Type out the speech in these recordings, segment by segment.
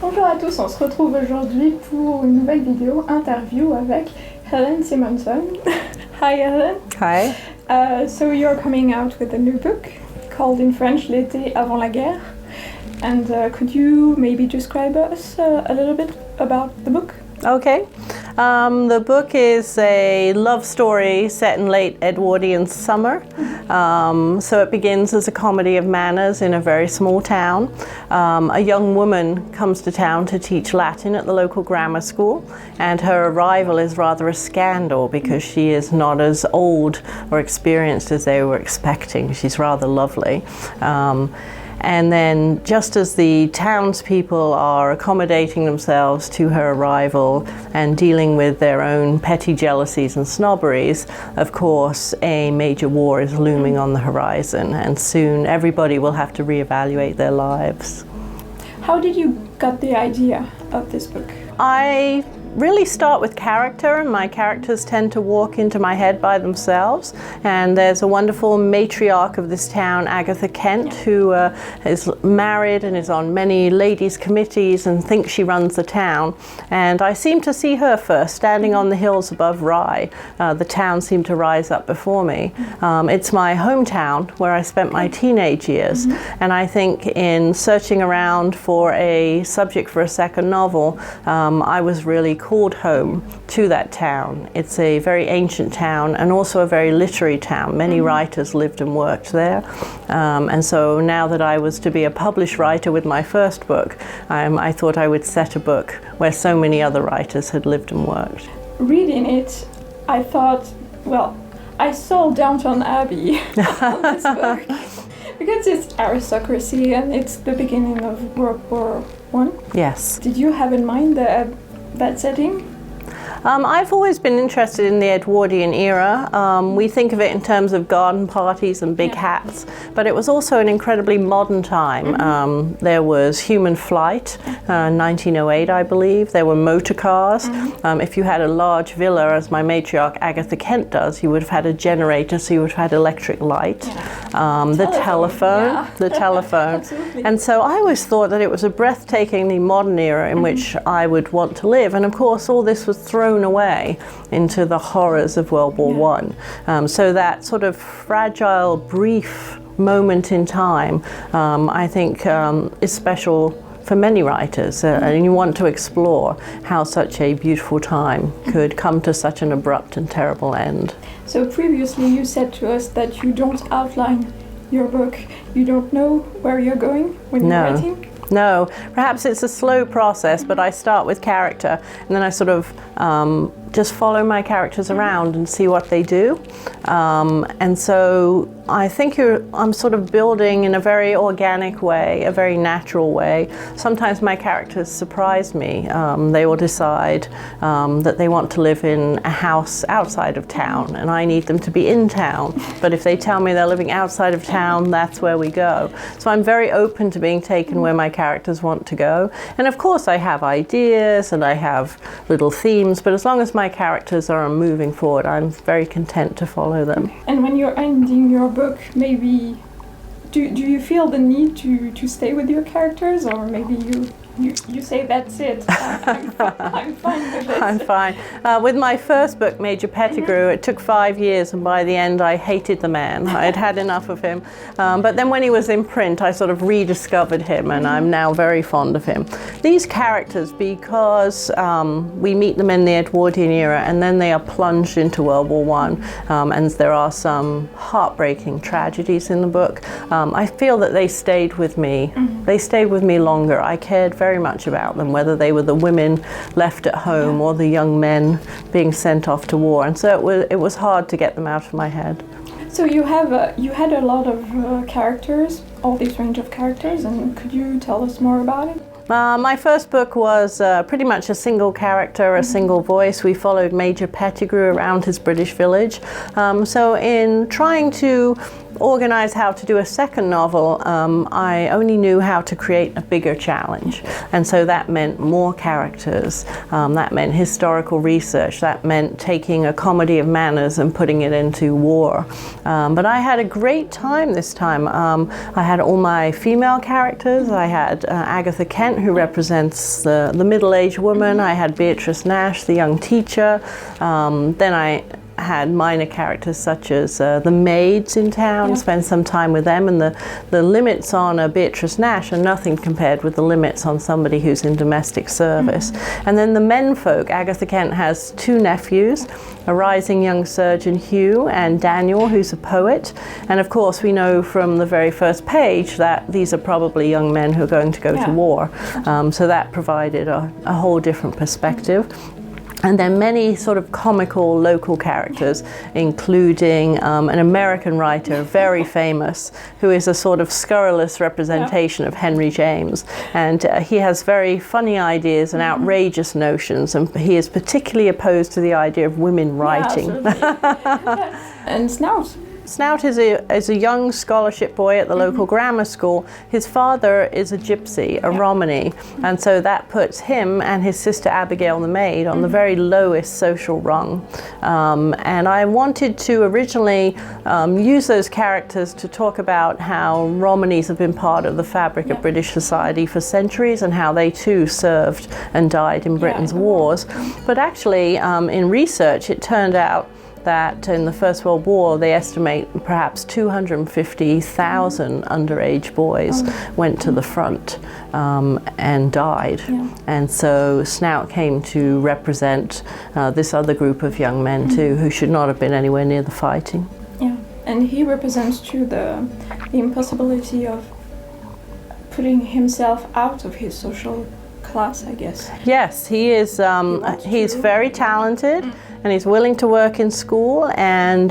Bonjour à tous, on se retrouve aujourd'hui pour une nouvelle vidéo interview avec Helen Simonson. Hi Helen. Hi. So you're coming out with a new book called in French L'été avant la guerre. And could you maybe describe us a little bit about the book? Okay. The book is a love story set in late Edwardian summer. So it begins as a comedy of manners in a very small town. A young woman comes to town to teach Latin at the local grammar school, and her arrival is rather a scandal because she is not as old or experienced as they were expecting. She's rather lovely. And then just as the townspeople are accommodating themselves to her arrival and dealing with their own petty jealousies and snobberies, of course a major war is looming on the horizon, and soon everybody will have to reevaluate their lives. How did you get the idea of this book? I really start with character, and my characters tend to walk into my head by themselves. And there's a wonderful matriarch of this town, Agatha Kent, who is married and is on many ladies' committees and thinks she runs the town. And I seem to see her first, standing on the hills above Rye. The town seemed to rise up before me. It's my hometown where I spent my teenage years. And I think in searching around for a subject for a second novel, I was really called home to that town. It's a very ancient town and also a very literary town. Many writers lived and worked there. And so now that I was to be a published writer with my first book, I thought I would set a book where so many other writers had lived and worked. Reading it, I thought, well, I saw Downton Abbey on this book because it's aristocracy and it's the beginning of World War I. Yes. Did you have in mind that setting? I've always been interested in the Edwardian era. We think of it in terms of garden parties and big hats, but it was also an incredibly modern time. There was human flight, 1908 I believe. There were motor cars. If you had a large villa, as my matriarch Agatha Kent does, you would have had a generator, so you would have had electric light. The telephone. Absolutely. And so I always thought that it was a breathtakingly modern era in which I would want to live. And of course all this was thrown away into the horrors of World War I. So that sort of fragile, brief moment in time, I think is special for many writers, and you want to explore how such a beautiful time could come to such an abrupt and terrible end. So previously you said to us that you don't outline your book, you don't know where you're going when you're writing? No, perhaps it's a slow process, but I start with character and then I sort of just follow my characters around and see what they do. And so I think I'm sort of building in a very organic way, a very natural way. Sometimes my characters surprise me. They will decide that they want to live in a house outside of town and I need them to be in town. But if they tell me they're living outside of town, that's where we go. So I'm very open to being taken where my characters want to go. And of course I have ideas and I have little themes, but as long as my characters are moving forward, I'm very content to follow them. And when you're ending your book, maybe do you feel the need to stay with your characters, or maybe you say that's it, I'm fine with this? I'm fine. With my first book, Major Pettigrew, it took 5 years and by the end I hated the man. I'd had enough of him. But then when he was in print I sort of rediscovered him and I'm now very fond of him. These characters, because we meet them in the Edwardian era and then they are plunged into World War I, and there are some heartbreaking tragedies in the book, I feel that they stayed with me. They stayed with me longer. I cared very much about them, whether they were the women left at home or the young men being sent off to war, and so it was hard to get them out of my head. So you had a lot of characters, all these range of characters, and could you tell us more about it? My first book was pretty much a single character, a single voice. We followed Major Pettigrew around his British village. So in trying to organize how to do a second novel, I only knew how to create a bigger challenge. And so that meant more characters, that meant historical research, that meant taking a comedy of manners and putting it into war. But I had a great time this time. I had all my female characters. I had Agatha Kent, who represents the middle-aged woman. I had Beatrice Nash, the young teacher. Then I had minor characters such as the maids in town, spend some time with them, and the limits on Beatrice Nash are nothing compared with the limits on somebody who's in domestic service. And then the menfolk, Agatha Kent has two nephews, a rising young surgeon Hugh and Daniel, who's a poet. And of course we know from the very first page that these are probably young men who are going to go to war. So that provided a whole different perspective. And then many sort of comical local characters, including an American writer, very famous, who is a sort of scurrilous representation of Henry James. And he has very funny ideas and outrageous notions, and he is particularly opposed to the idea of women writing. And Snout. Snout is a young scholarship boy at the local grammar school. His father is a gypsy, a Romany, and so that puts him and his sister Abigail the maid on the very lowest social rung. And I wanted to originally use those characters to talk about how Romanies have been part of the fabric of British society for centuries, and how they too served and died in Britain's wars. But actually, in research, it turned out that in the First World War they estimate perhaps 250,000 underage boys went to the front and died. And so Snout came to represent this other group of young men too, who should not have been anywhere near the fighting. And he represents too the impossibility of putting himself out of his social class, I guess. Yes, he is. He's very talented. And he's willing to work in school, and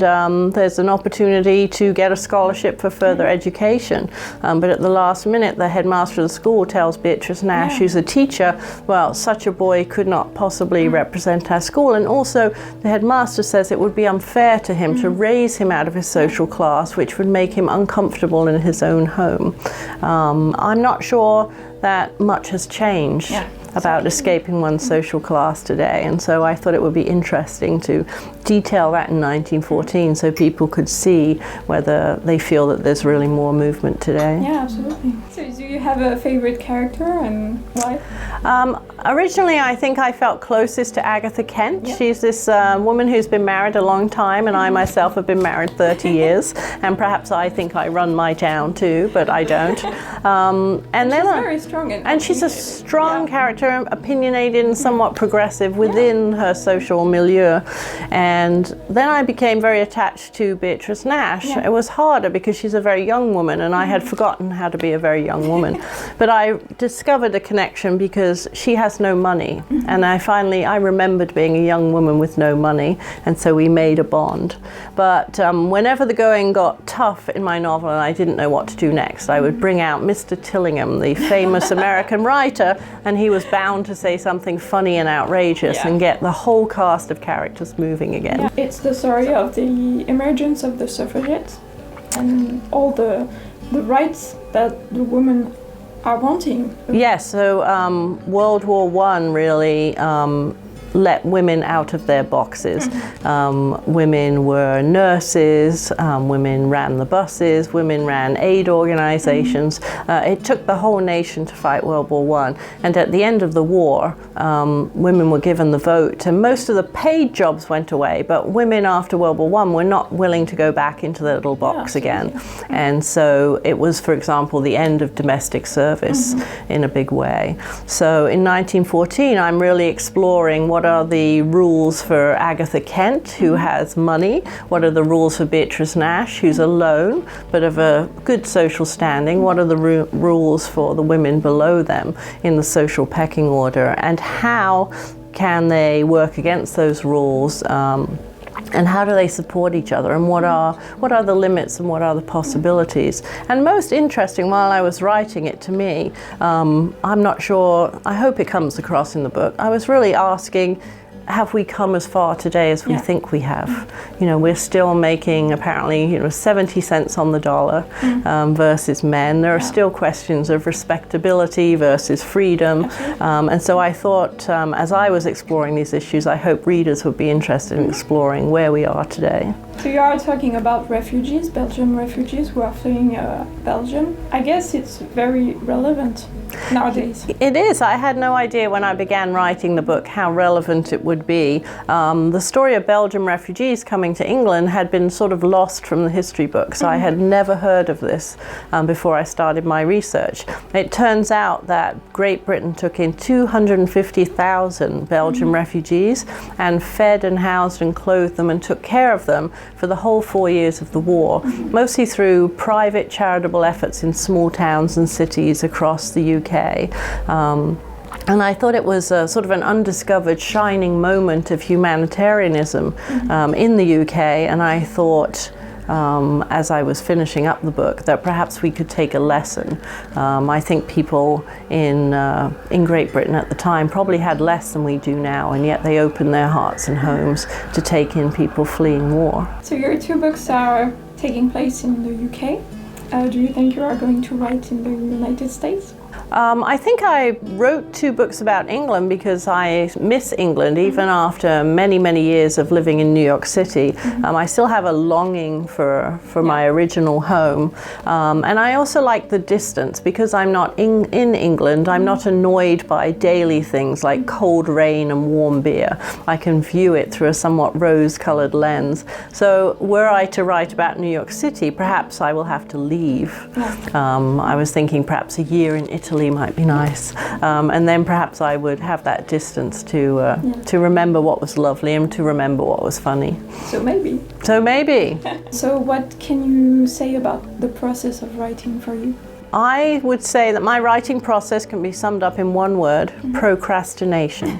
there's an opportunity to get a scholarship for further education. But at the last minute, the headmaster of the school tells Beatrice Nash, who's a teacher, well, such a boy could not possibly represent our school. And also, the headmaster says it would be unfair to him to raise him out of his social class, which would make him uncomfortable in his own home. I'm not sure that much has changed about escaping one's social class today, and so I thought it would be interesting to detail that in 1914 so people could see whether they feel that there's really more movement today. Yeah, absolutely. So do you have a favorite character, and why? Originally I think I felt closest to Agatha Kent. She's this woman who's been married a long time, and I myself have been married 30 years, and perhaps I think I run my town too, but I don't. And then she's very strong and she's a strong character, opinionated and somewhat progressive within her social milieu. And then I became very attached to Beatrice Nash. It was harder because she's a very young woman, and I had forgotten how to be a very young woman. But I discovered a connection because she has no money, and I remembered being a young woman with no money, and so we made a bond. But whenever the going got tough in my novel and I didn't know what to do next, I would bring out Mr. Tillingham, the famous American writer, and he was bound to say something funny and outrageous and get the whole cast of characters moving again. It's the story of the emergence of the suffragettes and all the rights that the women are wanting. Yes, so World War I really let women out of their boxes. Women were nurses, women ran the buses, women ran aid organizations. It took the whole nation to fight World War I. And at the end of the war, women were given the vote, and most of the paid jobs went away, but women after World War I were not willing to go back into their little box again. And so it was, for example, the end of domestic service in a big way. So in 1914, I'm really exploring what are the rules for Agatha Kent, who has money, what are the rules for Beatrice Nash, who's alone but of a good social standing, what are the rules for the women below them in the social pecking order, and how can they work against those rules, and how do they support each other, and what are the limits and what are the possibilities. And most interesting, while I was writing it, to me, I'm not sure, I hope it comes across in the book, I was really asking, have we come as far today as we think we have? You know, we're still making apparently 70 cents on the dollar versus men. There are still questions of respectability versus freedom. And so I thought, as I was exploring these issues, I hope readers would be interested in exploring where we are today. So you are talking about refugees, Belgian refugees who are fleeing Belgium. I guess it's very relevant nowadays. It is. I had no idea when I began writing the book how relevant it would be. The story of Belgian refugees coming to England had been sort of lost from the history books. I had never heard of this before I started my research. It turns out that Great Britain took in 250,000 Belgian refugees and fed and housed and clothed them and took care of them for the whole 4 years of the war, mostly through private charitable efforts in small towns and cities across the UK. And I thought it was a sort of an undiscovered shining moment of humanitarianism in the UK, and I thought, as I was finishing up the book, that perhaps we could take a lesson. I think people in Great Britain at the time probably had less than we do now, and yet they opened their hearts and homes to take in people fleeing war. So your two books are taking place in the UK. Do you think you are going to write in the United States? I think I wrote two books about England because I miss England even after many, many years of living in New York City. I still have a longing for my original home. And I also like the distance because I'm not in England. I'm not annoyed by daily things like cold rain and warm beer. I can view it through a somewhat rose-colored lens. So were I to write about New York City, perhaps I will have to leave. I was thinking perhaps a year in Italy might be nice, and then perhaps I would have that distance to remember what was lovely and to remember what was funny. So maybe. So what can you say about the process of writing for you? I would say that my writing process can be summed up in one word: procrastination.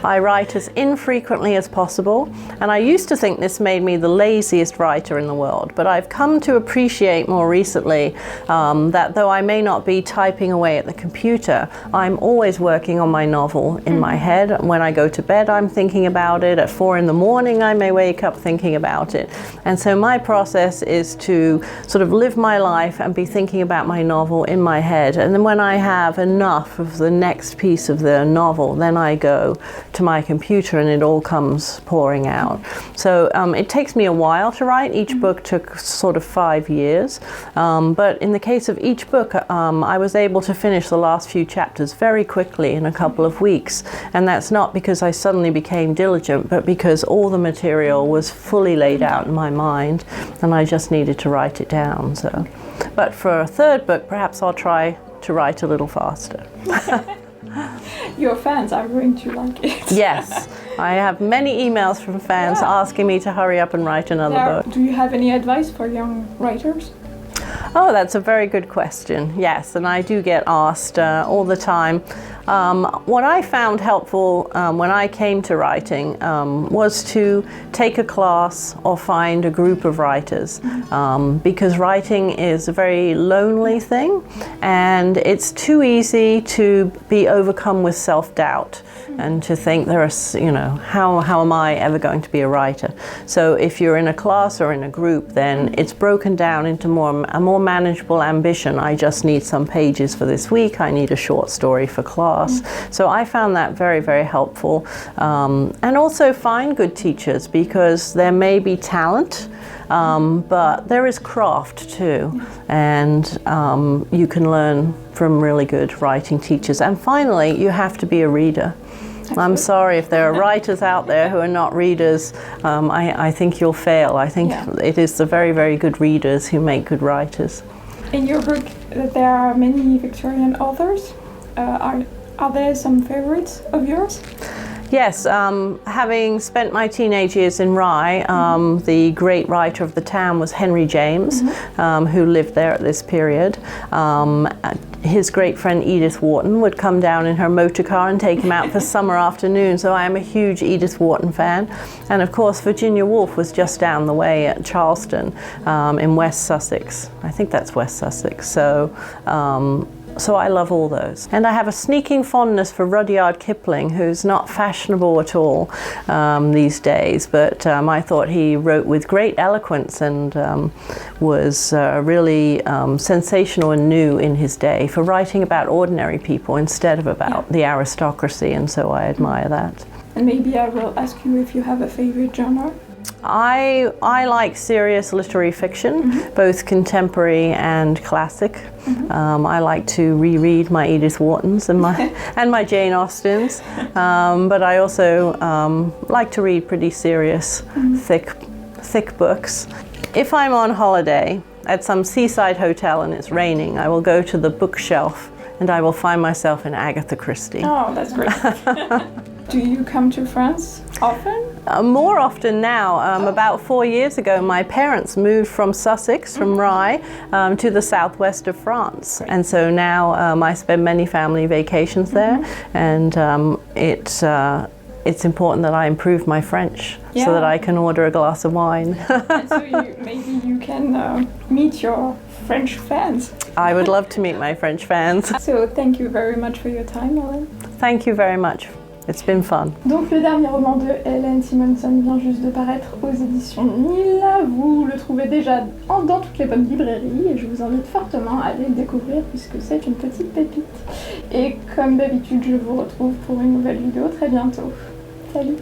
I write as infrequently as possible, and I used to think this made me the laziest writer in the world, but I've come to appreciate more recently that though I may not be typing away at the computer, I'm always working on my novel in my head. When I go to bed, I'm thinking about it. At 4 in the morning, I may wake up thinking about it. And so my process is to sort of live my life and be thinking about my novel in my head, and then when I have enough of the next piece of the novel, then I go to my computer and it all comes pouring out. So it takes me a while to write. Each book took sort of 5 years, but in the case of each book, I was able to finish the last few chapters very quickly in a couple of weeks, and that's not because I suddenly became diligent, but because all the material was fully laid out in my mind and I just needed to write it down. So. But for a third book, perhaps I'll try to write a little faster. Your fans are going to like it. Yes, I have many emails from fans asking me to hurry up and write another book. Do you have any advice for young writers? Oh, that's a very good question. Yes, and I do get asked all the time. What I found helpful when I came to writing was to take a class or find a group of writers, because writing is a very lonely thing, and it's too easy to be overcome with self-doubt and to think how am I ever going to be a writer? So if you're in a class or in a group, then it's broken down into a more manageable ambition. I just need some pages for this week. I need a short story for class. So I found that very, very helpful. And also find good teachers, because there may be talent, but there is craft too. And you can learn from really good writing teachers. And finally, you have to be a reader. I'm sorry if there are writers out there who are not readers. I think you'll fail. I think it is the very, very good readers who make good writers. In your book, there are many Victorian authors. Are there some favorites of yours? Yes, having spent my teenage years in Rye, the great writer of the town was Henry James, who lived there at this period. His great friend Edith Wharton would come down in her motor car and take him out for summer afternoon, so I am a huge Edith Wharton fan. And of course Virginia Woolf was just down the way at Charleston in West Sussex. I think that's West Sussex. So So I love all those. And I have a sneaking fondness for Rudyard Kipling, who's not fashionable at all these days, but I thought he wrote with great eloquence and was really sensational and new in his day for writing about ordinary people instead of about the aristocracy, and so I admire that. And maybe I will ask you if you have a favorite genre? I like serious literary fiction, both contemporary and classic. I like to reread my Edith Whartons and my Jane Austens, but I also like to read pretty serious, thick books. If I'm on holiday at some seaside hotel and it's raining, I will go to the bookshelf and I will find myself in Agatha Christie. Oh, that's great. Do you come to France often? More often now. About 4 years ago, my parents moved from Sussex, from Rye, to the southwest of France. And so now I spend many family vacations there, and it's important that I improve my French so that I can order a glass of wine. And so maybe you can meet your French fans. I would love to meet my French fans. So thank you very much for your time, Helen. Thank you very much. It's been fun. Donc le dernier roman de Helen Simonson vient juste de paraître aux éditions Neuilly. Vous le trouvez déjà dans toutes les bonnes librairies et je vous invite fortement à aller le découvrir puisque c'est une petite pépite. Et comme d'habitude, je vous retrouve pour une nouvelle vidéo très bientôt. Salut!